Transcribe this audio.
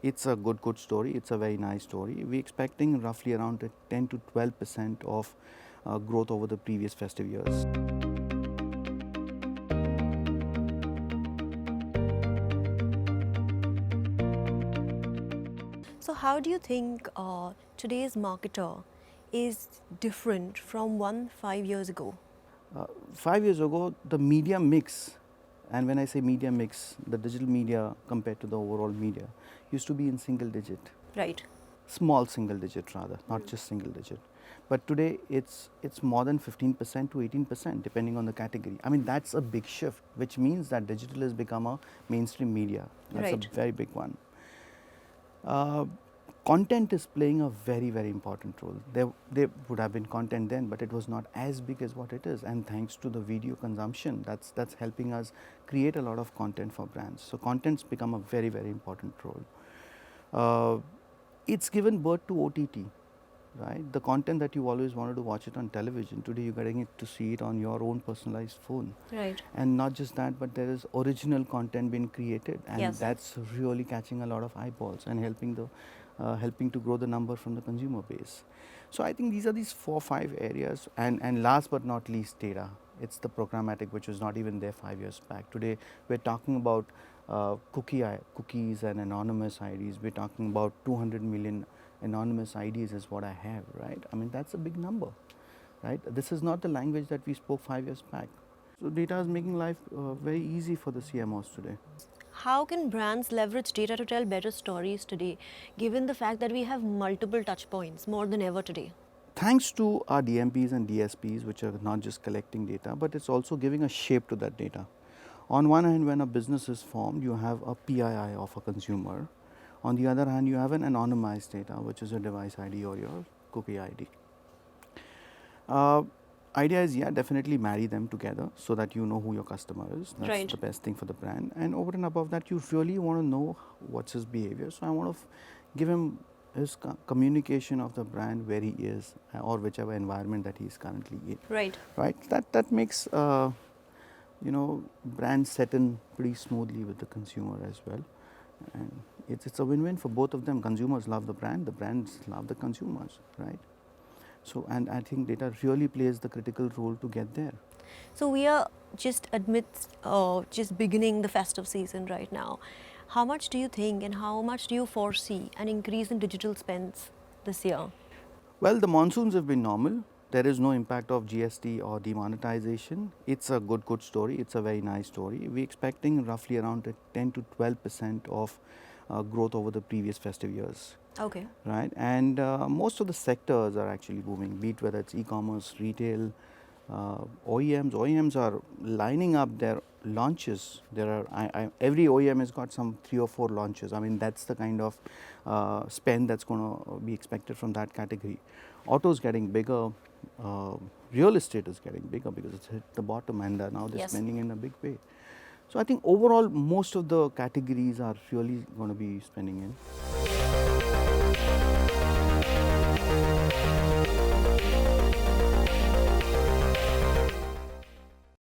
It's a good story. It's a very nice story. We're expecting roughly around 10 to 12% of growth over the previous festive years. So, how do you think today's marketer is different from 5 years ago? 5 years ago, the media mix, and when I say media mix, the digital media compared to the overall media used to be in single digit, Right. small single digit rather, not just single digit. But today it's more than 15% to 18% depending on the category. I mean, that's a big shift, which means that digital has become a mainstream media. That's Right. a very big one. Uh, Content is playing a very important role. There would have been content then, but it was not as big as what it is, and thanks to the video consumption, that's helping us create a lot of content for brands. So content's become a very important role. uh, it's given birth to OTT, right? The content that you always wanted to watch it on television, today you're getting it to see it on your own personalized phone. Right. And not just that, but there is original content being created, and Yes. that's really catching a lot of eyeballs and helping to grow the number from the consumer base. So I think these are these 4 5 areas, and last but not least, data. It's the programmatic, which was not even there 5 years back. Today we're talking about cookies and anonymous IDs. We're talking about 200 million anonymous IDs is what I have, right? I mean, that's a big number, right? This is not the language that we spoke 5 years back. So data is making life very easy for the CMOs today. How can brands leverage data to tell better stories today, given the fact that we have multiple touch points more than ever today? Thanks to our DMPs and DSPs, which are not just collecting data, but it's also giving a shape to that data. On one hand, when a business is formed, you have a PII of a consumer. On the other hand, you have an anonymized data, which is your device ID or your cookie ID. Idea is, yeah, definitely marry them together so that you know who your customer is. That's Right. the best thing for the brand. And over and above that, you really want to know what's his behavior. So I want to give him his communication of the brand where he is, or whichever environment that he's currently in. Right. Right. That makes brands set in pretty smoothly with the consumer as well, and it's a win-win for both of them. Consumers love the brands love the consumers, right? So, and I think data really plays the critical role to get there. So we are just beginning the festive season right now. How much do you think and how much do you foresee an increase in digital spends this year? Well, the monsoons have been normal. There is no impact of GST or demonetization. It's a good story. It's a very nice story. We're expecting roughly around 10 to 12% of growth over the previous festive years. Okay. Right, and most of the sectors are actually booming, be it whether it's e-commerce, retail, OEMs are lining up their launches. There are every OEM has got some 3 or 4 launches. I mean, that's the kind of spend that's going to be expected from that category. Autos getting bigger, real estate is getting bigger because it's hit the bottom, and now they're Yes. spending in a big way. So I think overall most of the categories are really going to be spending in.